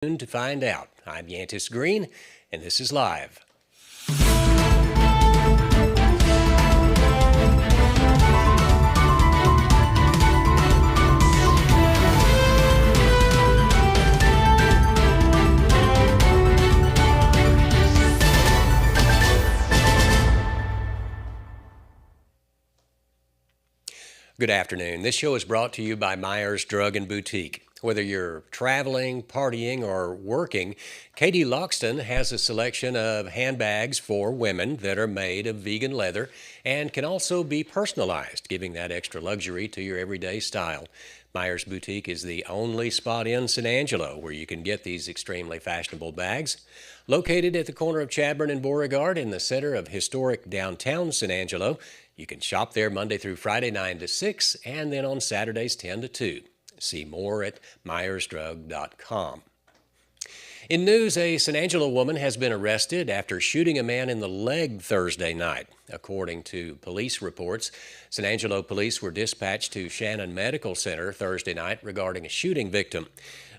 To find out. I'm Yantis Green, and this is Live. Good afternoon. This show is brought to you by Myers Drug and Boutique. Whether you're traveling, partying, or working, Katie Loxton has a selection of handbags for women that are made of vegan leather and can also be personalized, giving that extra luxury to your everyday style. Myers Boutique is the only spot in San Angelo where you can get these extremely fashionable bags. Located at the corner of Chadbourn and Beauregard in the center of historic downtown San Angelo, you can shop there Monday through Friday 9 to 6 and then on Saturdays 10 to 2. See more at myersdrug.com. In news, a San Angelo woman has been arrested after shooting a man in the leg Thursday night. According to police reports, San Angelo police were dispatched to Shannon Medical Center Thursday night regarding a shooting victim.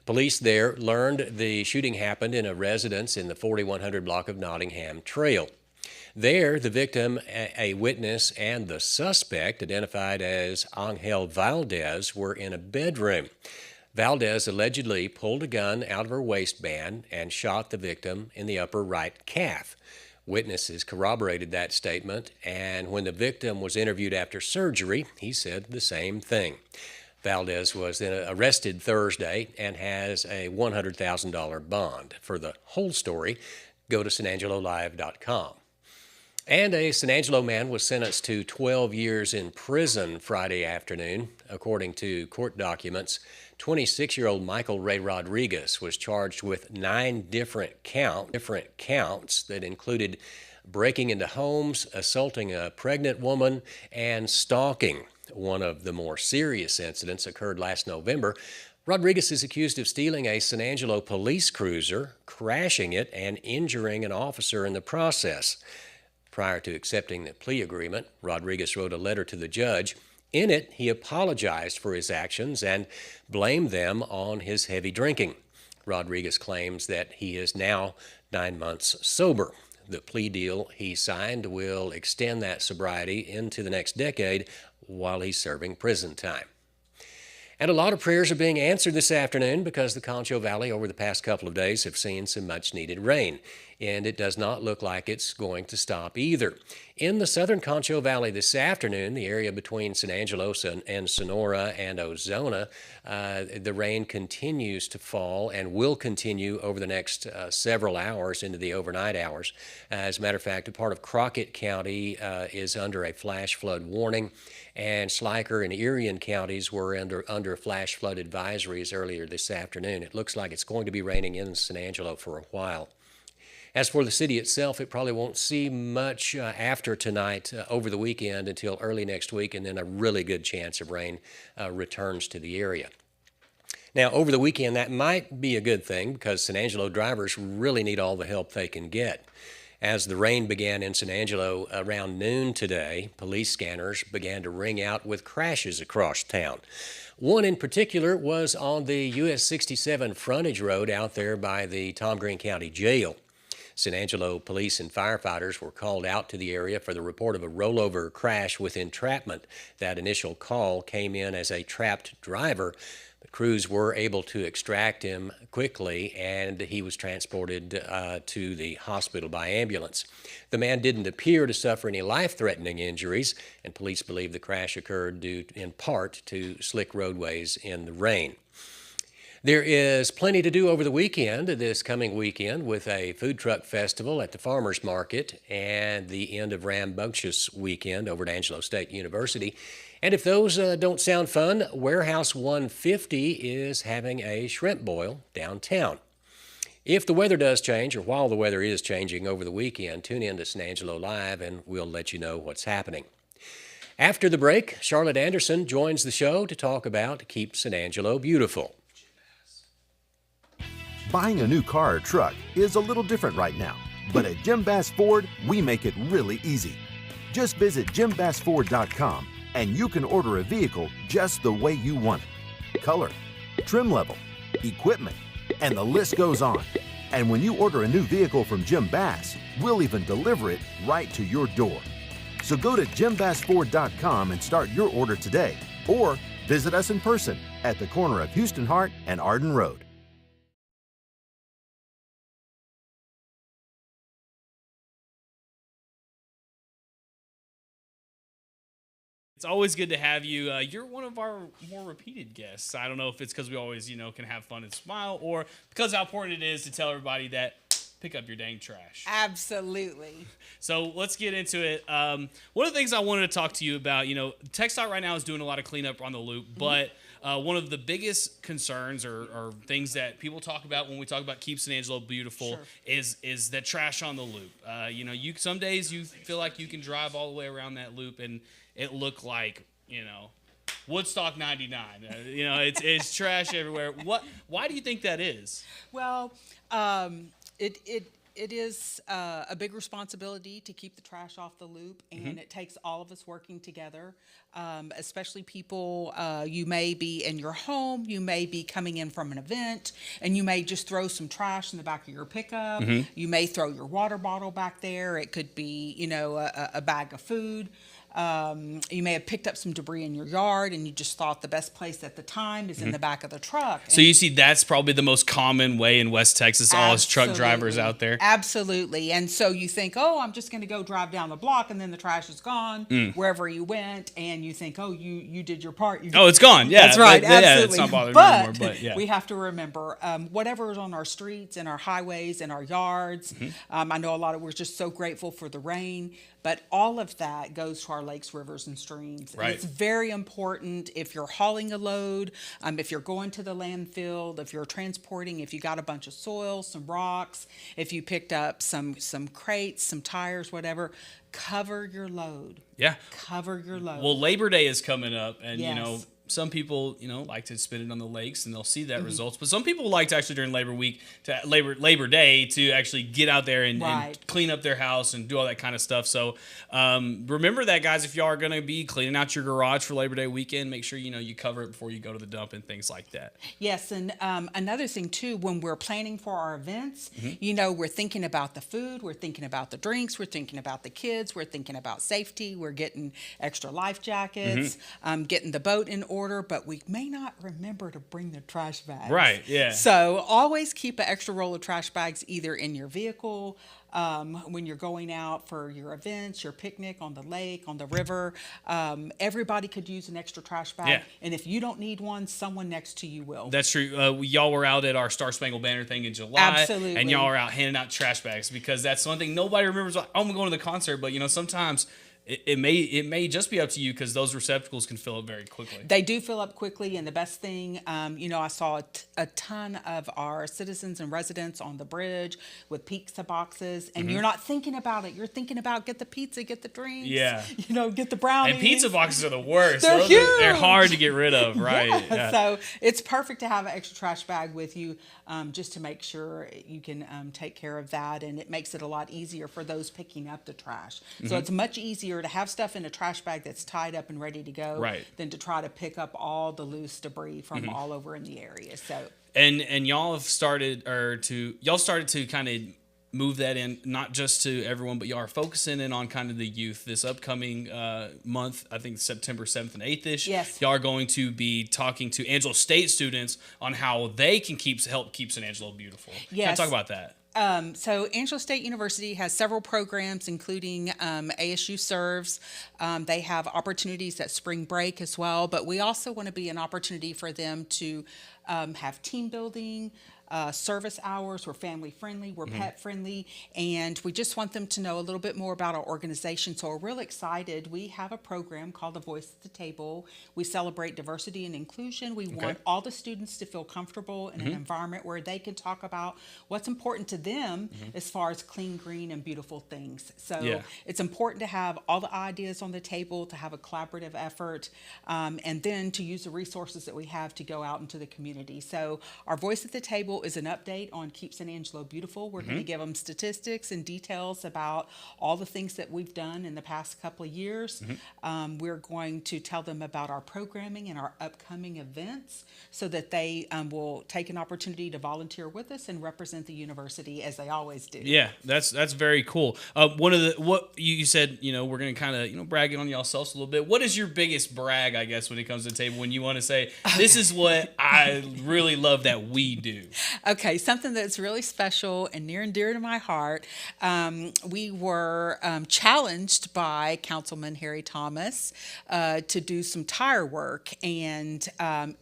Police there learned the shooting happened in a residence in the 4100 block of Nottingham Trail. There, the victim, a witness, and the suspect, identified as Angel Valdez, were in a bedroom. Valdez allegedly pulled a gun out of her waistband and shot the victim in the upper right calf. Witnesses corroborated that statement, and when the victim was interviewed after surgery, he said the same thing. Valdez was then arrested Thursday and has a $100,000 bond. For the whole story, go to sanangelolive.com. And a San Angelo man was sentenced to 12 years in prison Friday afternoon. According to court documents, 26-year-old Michael Ray Rodriguez was charged with 9 different counts that included breaking into homes, assaulting a pregnant woman, and stalking. One of the more serious incidents occurred last November. Rodriguez is accused of stealing a San Angelo police cruiser, crashing it, and injuring an officer in the process. Prior to accepting the plea agreement, Rodriguez wrote a letter to the judge. In it, he apologized for his actions and blamed them on his heavy drinking. Rodriguez claims that he is now 9 months sober. The plea deal he signed will extend that sobriety into the next decade while he's serving prison time. And a lot of prayers are being answered this afternoon because the Concho Valley over the past couple of days have seen some much-needed rain, and it does not look like it's going to stop either. In the southern Concho Valley this afternoon, the area between San Angelo and Sonora and Ozona, the rain continues to fall and will continue over the next several hours into the overnight hours. As a matter of fact, a part of Crockett County is under a flash flood warning, and Schleicher and Irion counties were under flash flood advisories earlier this afternoon. It looks like it's going to be raining in San Angelo for a while. As for the city itself, it probably won't see much after tonight over the weekend until early next week, and then a really good chance of rain returns to the area. Now, over the weekend, that might be a good thing because San Angelo drivers really need all the help they can get. As the rain began in San Angelo around noon today, police scanners began to ring out with crashes across town. One in particular was on the US 67 frontage road out there by the Tom Green County Jail. San Angelo police and firefighters were called out to the area for the report of a rollover crash with entrapment. That initial call came in as a trapped driver. The crews were able to extract him quickly, and he was transported to the hospital by ambulance. The man didn't appear to suffer any life-threatening injuries, and police believe the crash occurred due in part to slick roadways in the rain. There is plenty to do over the weekend, this coming weekend, with a food truck festival at the Farmers Market and the end of Rambunctious weekend over at Angelo State University. And if those don't sound fun, Warehouse 150 is having a shrimp boil downtown. If the weather does change, or while the weather is changing over the weekend, tune in to San Angelo Live and we'll let you know what's happening. After the break, Charlotte Anderson joins the show to talk about Keep San Angelo Beautiful. Buying a new car or truck is a little different right now, but at Jim Bass Ford, we make it really easy. Just visit JimBassFord.com and you can order a vehicle just the way you want it. Color, trim level, equipment, And the list goes on. And when you order a new vehicle from Jim Bass, we'll even deliver it right to your door. So go to JimBassFord.com and start your order today, or visit us in person at the corner of Houston Hart and Arden Road. It's always good to have you. You're one of our more repeated guests. I don't know if it's because we always, can have fun and smile, or because how important it is to tell everybody that pick up your dang trash. Absolutely. So let's get into it. One of the things I wanted to talk to you about, TxDOT right now is doing a lot of cleanup on the loop, but one of the biggest concerns or things that people talk about when we talk about Keep San Angelo Beautiful is that trash on the loop. Some days you feel like you can drive all the way around that loop and it look like, Woodstock 99. It's trash everywhere. Why do you think that is? Well, it is a big responsibility to keep the trash off the loop, and it takes all of us working together, especially people, you may be in your home, you may be coming in from an event, and you may just throw some trash in the back of your pickup. You may throw your water bottle back there. It could be, a bag of food. You may have picked up some debris in your yard and you just thought the best place at the time is in the back of the truck. So you see, that's probably the most common way in West Texas, all us truck drivers out there. Absolutely. And so you think, I'm just going to go drive down the block, and then the trash is gone wherever you went, and you think, you did your part. It's gone. Yeah, that's right. Absolutely. Yeah, it's not bothering me anymore. But yeah, we have to remember whatever is on our streets and our highways and our yards. I know we're just so grateful for the rain. But all of that goes to our lakes, rivers, and streams. Right. And it's very important if you're hauling a load, if you're going to the landfill, if you're transporting, if you got a bunch of soil, some rocks, if you picked up some crates, some tires, whatever, cover your load. Yeah. Cover your load. Well, Labor Day is coming up, and Yes. some people, like to spend it on the lakes and they'll see that results. But some people like to actually during Labor Day to actually get out there and clean up their house and do all that kind of stuff. So remember that, guys. If y'all are going to be cleaning out your garage for Labor Day weekend, make sure you cover it before you go to the dump and things like that. Yes, and another thing too, when we're planning for our events, we're thinking about the food, we're thinking about the drinks, we're thinking about the kids, we're thinking about safety, we're getting extra life jackets, getting the boat in order. But we may not remember to bring the trash bags. Right, yeah. So always keep an extra roll of trash bags either in your vehicle, when you're going out for your events, your picnic on the lake, on the river. Everybody could use an extra trash bag. Yeah. And if you don't need one, someone next to you will. That's true. Y'all were out at our Star Spangled Banner thing in July. Absolutely. And y'all are out handing out trash bags because that's one thing nobody remembers. I'm going to the concert, but sometimes it may just be up to you because those receptacles can fill up very quickly. They do fill up quickly, and the best thing, I saw a ton of our citizens and residents on the bridge with pizza boxes, and you're not thinking about it. You're thinking about get the pizza, get the drinks, get the brownies. And pizza boxes are the worst. They're huge. They're hard to get rid of, right? Yeah. So it's perfect to have an extra trash bag with you, just to make sure you can take care of that, and it makes it a lot easier for those picking up the trash. So it's much easier to have stuff in a trash bag that's tied up and ready to go than to try to pick up all the loose debris from all over in the area. So and y'all have started to kind of move that in, not just to everyone, but y'all are focusing in on kind of the youth this upcoming month. I think September 7th and 8th ish. Yes. Y'all are going to be talking to Angelo State students on how they can help keep San Angelo beautiful. Yes. Can I talk about that? So Angelo State University has several programs, including ASU Serves. They have opportunities at spring break as well, but we also want to be an opportunity for them to have team building, service hours. We're family friendly, we're pet friendly, and we just want them to know a little bit more about our organization. So we're really excited. We have a program called The Voice at the Table. We celebrate diversity and inclusion. We want all the students to feel comfortable in an environment where they can talk about what's important to them as far as clean, green, and beautiful things. So it's important to have all the ideas on the table, to have a collaborative effort, and then to use the resources that we have to go out into the community. So our Voice at the Table Beautiful is an update on Keep San Angelo Beautiful. We're going to give them statistics and details about all the things that we've done in the past couple of years. We're going to tell them about our programming and our upcoming events so that they will take an opportunity to volunteer with us and represent the university as they always do. Yeah, that's very cool. One of what you said, we're going to kind of brag on yourselves a little bit. What is your biggest brag, I guess, when it comes to the table, when you want to say, this is what I really love that we do? Okay, something that's really special and near and dear to my heart. We were challenged by Councilman Harry Thomas to do some tire work, and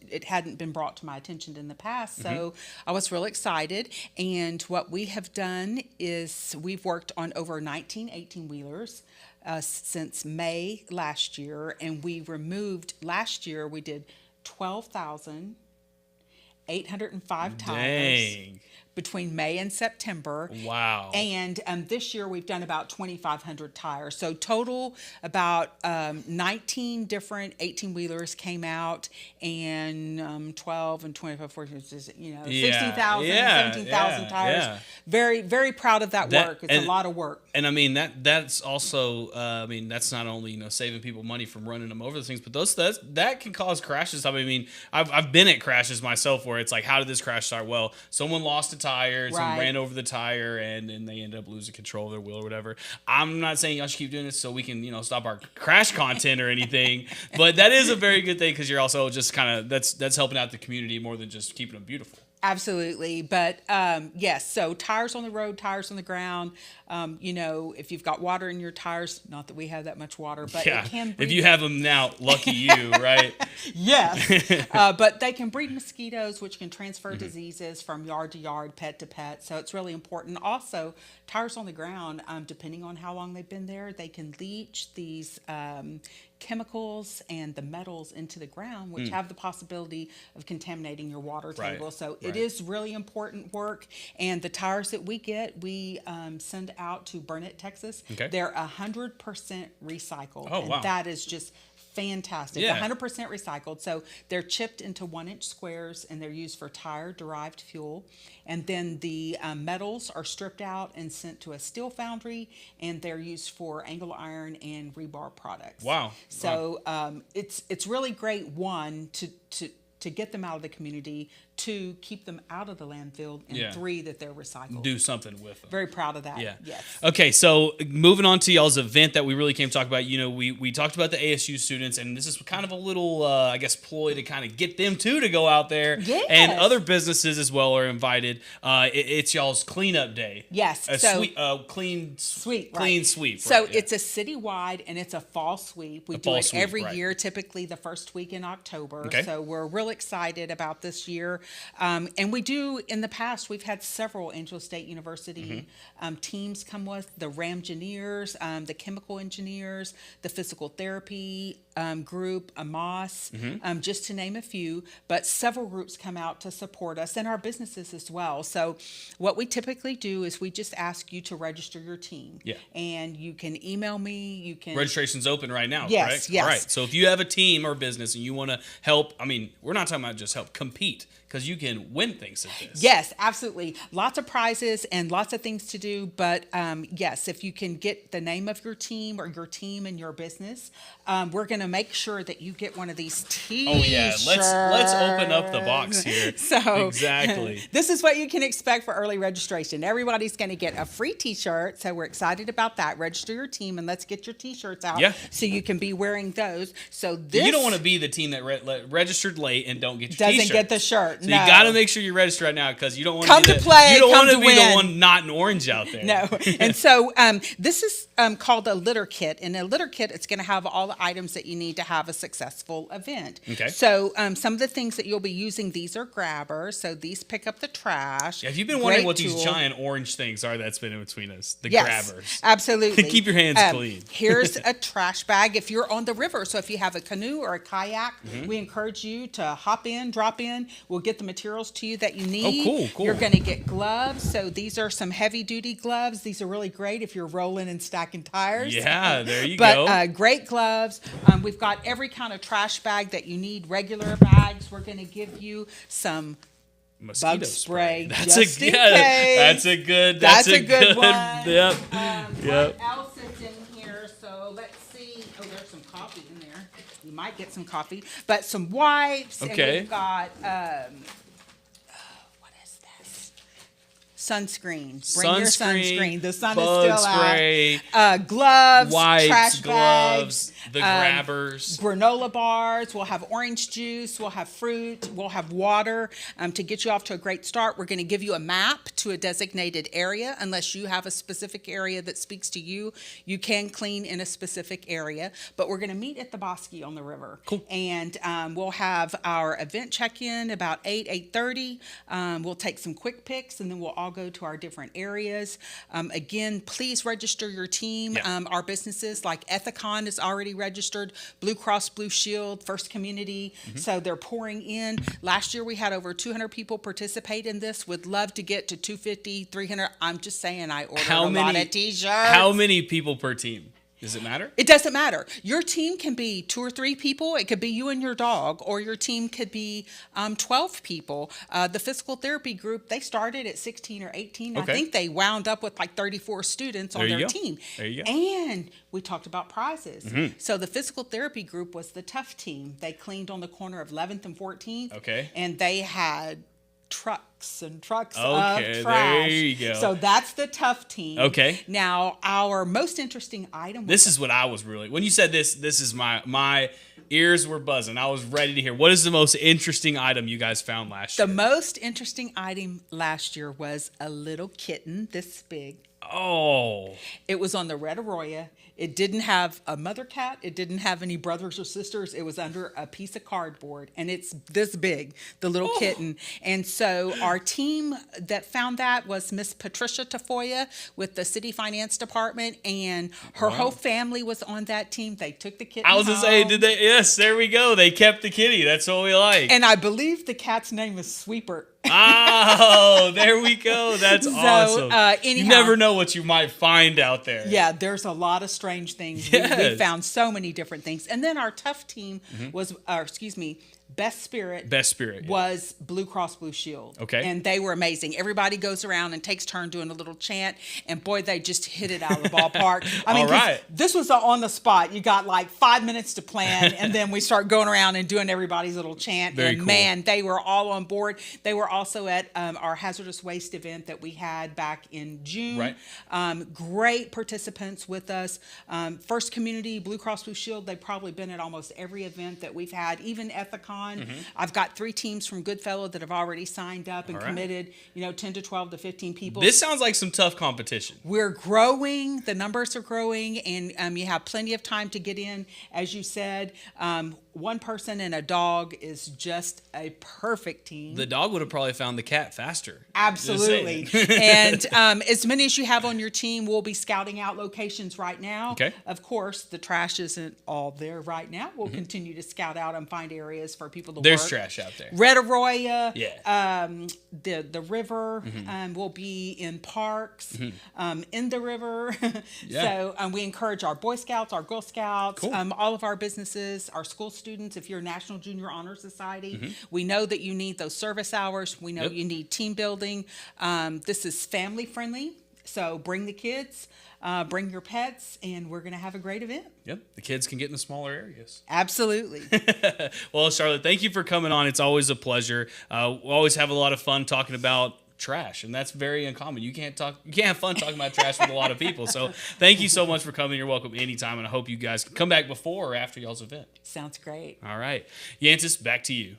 it hadn't been brought to my attention in the past, so I was real excited. And what we have done is we've worked on over 19 18-wheelers since May last year, and we removed, last year we did 12,805 tires. Dang. Between May and September. Wow. And this year we've done about 2,500 tires. So total about 19 different 18-wheelers came out, and 12 and 25, 14, 60,000, 17,000 tires. Yeah. Very, very proud of that work. It's a lot of work. And I mean, that's also, that's not only, saving people money from running them over those things, but that can cause crashes. I mean, I've been at crashes myself where it's like, how did this crash start? Well, someone lost a tire, someone ran over the tire, and then they end up losing control of their wheel or whatever. I'm not saying y'all should keep doing this so we can, stop our crash content or anything, but that is a very good thing, because you're also just kind of, that's helping out the community more than just keeping them beautiful. Absolutely. But yes, so tires on the road, tires on the ground. If you've got water in your tires, not that we have that much water, but it can breed. If you have them now, lucky you, right? Yes. But they can breed mosquitoes, which can transfer diseases from yard to yard, pet to pet. So it's really important. Also, tires on the ground, depending on how long they've been there, they can leach these chemicals and the metals into the ground, which have the possibility of contaminating your water table. So it is really important work. And the tires that we get, we send out to Burnett, Texas. Okay. They're 100% recycled. Oh, wow. And that is just fantastic. Yeah. 100% recycled. So they're chipped into 1-inch squares, and they're used for tire derived fuel. And then the metals are stripped out and sent to a steel foundry, and they're used for angle iron and rebar products. Wow. So it's really great, one, to get them out of the community, 2, keep them out of the landfill, and 3, that they're recycled. Do something with them. Very proud of that. Yeah. Yes. Okay, so moving on to y'all's event that we really came to talk about. We talked about the ASU students, and this is kind of a little, ploy to kind of get them to go out there. Yes. And other businesses as well are invited. It's y'all's cleanup day. Yes. Clean sweep. So it's a citywide, and it's a fall sweep. We do it every year, typically the first week in October. Okay. So we're real excited about this year. And we do, in the past, we've had several Angelo State University teams come with, the Ramgineers, the chemical engineers, the physical therapy group, AMOS, just to name a few. But several groups come out to support us, and our businesses as well. So what we typically do is we just ask you to register your team. Yeah. And you can email me. You can. Registration's open right now, Yes, correct? yes. All right. So if you have a team or business and you want to help, we're not talking about just help, compete, because you can win things at this. Yes, absolutely. Lots of prizes and lots of things to do. But yes, if you can get the name of your team or your team and your business, we're going to make sure that you get one of these T-shirts. Oh yeah, let's open up the box here. So exactly, this is what you can expect for early registration. Everybody's going to get a free T-shirt, so we're excited about that. Register your team, and let's get your T-shirts out so you can be wearing those. So you don't want to be the team that registered late and don't get your T-shirt. T-shirt. Get the shirt. So you got to make sure you register right now, because you don't want to be the one not in orange out there. No. And so this is called a litter kit. And a litter kit, it's going to have all the items that you need to have a successful event. Okay. So some of the things that you'll be using, these are grabbers. So these pick up the trash. Yeah, if you've been wondering what these giant orange things are that's been in between us, the grabbers. Absolutely. Keep your hands clean. Here's a trash bag if you're on the river. So if you have a canoe or a kayak, we encourage you to hop in, drop in. We'll get the materials to you that you need. Oh, cool. You're going to get gloves. So these are some heavy duty gloves. These are really great if you're rolling and stacking tires. Yeah, there you go. But great gloves. We've got every kind of trash bag that you need, regular bags. We're going to give you some Mosquito bug spray. That's just a in yeah, case. That's a good. That's a good one. Yep. What else is in here? So let's see. Oh, there's some coffee in there. You might get some coffee, but some wipes. Okay. And we've got what is this? Sunscreen. Bring your sunscreen. The sun is bug still spray, out. Gloves. wipes, trash gloves, bags, the grabbers. granola bars. We'll have orange juice. We'll have fruit. We'll have water to get you off to a great start. We're going to give you a map to a designated area. Unless you have a specific area that speaks to you, you can clean in a specific area. But we're going to meet at the Bosque on the river. Cool. And we'll have our event check-in about 8:30. We'll take some quick pics, and then we'll all go to our different areas. Again, please register your team. Yeah. Our businesses like Ethicon is already registered, Blue Cross Blue Shield, First Community, so they're pouring in. Last year we had over 200 people participate in this. Would love to get to 250, 300. I'm just saying I ordered lot of t-shirts. How many people per team? Does it matter? It doesn't matter. Your team can be 2 or 3 people. It could be you and your dog, or your team could be 12 people. The physical therapy group, they started at 16 or 18. Okay. I think they wound up with like 34 students on There you their go. team. There you go. And we talked about prizes. So the physical therapy group was the tough team. They cleaned on the corner of 11th and 14th. Okay. And they had trucks and trucks Okay, of trash. there you go. So that's the tough team. Okay. Now, our most interesting item. This is what I was really. When you said this is my ears were buzzing. I was ready to hear. What is the most interesting item you guys found last The year? most interesting item last year was a little kitten this big. Oh, It was on the Red Arroyo. It didn't have a mother cat. It didn't have any brothers or sisters. It was under a piece of cardboard, and it's this big, the little kitten. And so our team that found that was Miss Patricia Tafoya with the City Finance Department, and her whole family was on that team. They took the kitten I was gonna say, home. did they? Yes, there we go. They kept the kitty. That's what we like. And I believe the cat's name is Sweeper. Oh, there we go. That's awesome. You anyhow. never know what you might find out there. Yeah, there's a lot of strange things. Yes. We found so many different things. And then our tough team was, Best Spirit. Best Spirit, yeah. was Blue Cross Blue Shield. Okay. And they were amazing. Everybody goes around and takes turn doing a little chant, and boy, they just hit it out of the ballpark. I mean, All right. this was on the spot. You got like 5 minutes to plan, and then we start going around and doing everybody's little chant. Very and cool. man, they were all on board. They were also at our hazardous waste event that we had back in June. Right. Great participants with us. First Community, Blue Cross Blue Shield, they've probably been at almost every event that we've had, even Ethicon. I've got 3 teams from Goodfellow that have already signed up and All right. committed, 10 to 12 to 15 people. This sounds like some tough competition. We're growing. The numbers are growing, and you have plenty of time to get in. As you said, one person and a dog is just a perfect team. The dog would have probably found the cat faster. Absolutely. Just saying. And as many as you have on your team, we'll be scouting out locations right now. Okay. Of course, the trash isn't all there right now. We'll continue to scout out and find areas for people to There's work. trash out there. Red Arroyo, Yeah. the river will be in parks, in the river. Yeah. So we encourage our Boy Scouts, our Girl Scouts, Cool. all of our businesses, our school students. If you're a National Junior Honor Society, we know that you need those service hours. We know Yep. you need team building. This is family friendly, so bring the kids, bring your pets, and we're going to have a great event. Yep. The kids can get in the smaller areas. Absolutely. Well, Charlotte, thank you for coming on. It's always a pleasure. We always have a lot of fun talking about trash, and that's very uncommon. You can't have fun talking about trash with a lot of people. So thank you so much for coming. You're welcome anytime, and I hope you guys can come back before or after y'all's event. Sounds great. All right. Yantis, back to you.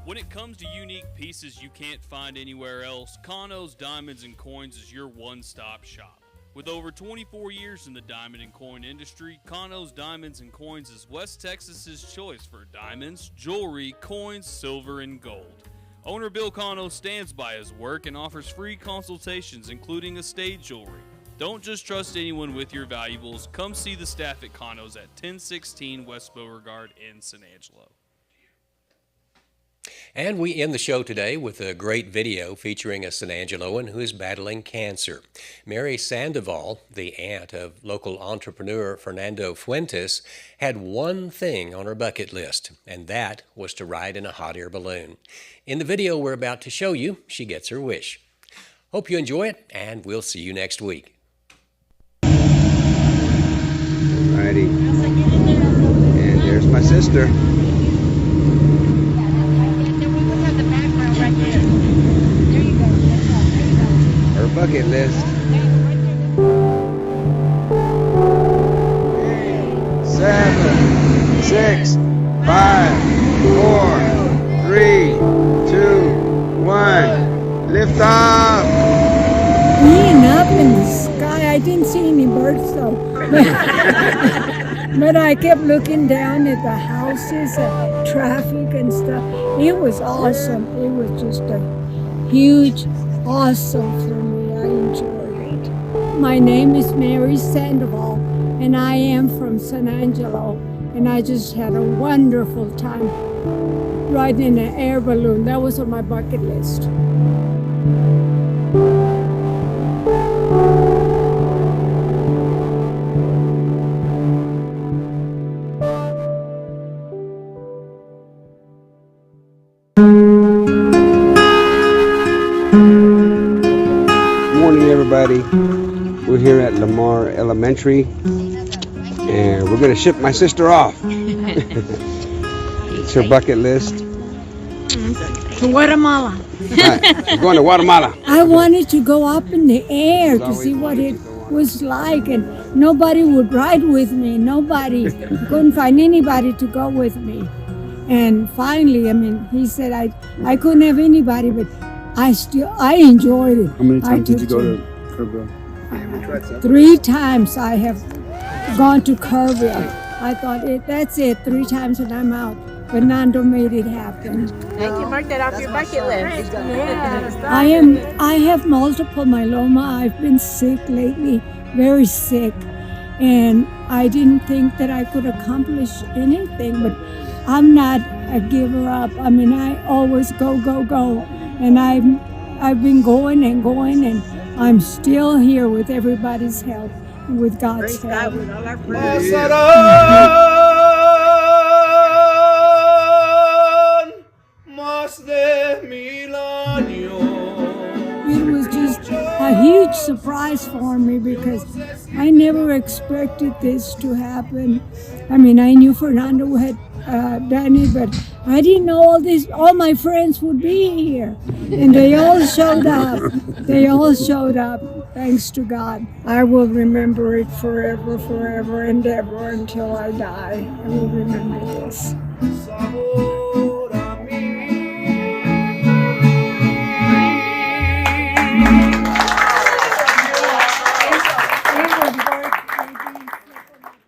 When it comes to unique pieces you can't find anywhere else, Kano's Diamonds and Coins is your one-stop shop. With over 24 years in the diamond and coin industry, Kano's Diamonds and Coins is West Texas's choice for diamonds, jewelry, coins, silver, and gold. Owner Bill Cano stands by his work and offers free consultations, including estate jewelry. Don't just trust anyone with your valuables. Come see the staff at Kano's at 1016 West Beauregard in San Angelo. And we end the show today with a great video featuring a San Angeloan who is battling cancer. Mary Sandoval, the aunt of local entrepreneur Fernando Fuentes, had one thing on her bucket list, and that was to ride in a hot air balloon. In the video we're about to show you, she gets her wish. Hope you enjoy it, and we'll see you next week. Alrighty. And there's my sister. Her bucket list. 7, 6, 5, 4, 3, 2, 1. Lift off! Being up in the sky, I didn't see any birds though. But I kept looking down at the houses and traffic and stuff. It was awesome. It was just a huge, awesome for me. I enjoyed it. My name is Mary Sandoval, and I am from San Angelo. And I just had a wonderful time riding an air balloon. That was on my bucket list. Morning, everybody. We're here at Lamar Elementary, and we're going to ship my sister off. It's her bucket list. To Guatemala. Right, we're going to Guatemala. I wanted to go up in the air to see what it was like, and nobody would ride with me. Nobody. I couldn't find anybody to go with me. And finally, he said I couldn't have anybody, but I enjoyed it. How many times did you go to Kerrville? 3 times I have gone to Kerrville. I thought that's it, 3 times and I'm out. But Nando made it happen. Thank you. Mark that off your bucket list. I have multiple myeloma. I've been sick lately, very sick. And I didn't think that I could accomplish anything, but I'm not a giver up. I always go. And I've been going, and I'm still here with everybody's help, with God's help. With all our It was just a huge surprise for me because I never expected this to happen. I knew Fernando had done it, but I didn't know all my friends would be here. And they all showed up. Thanks to God. I will remember it forever and ever until I die. I will remember this.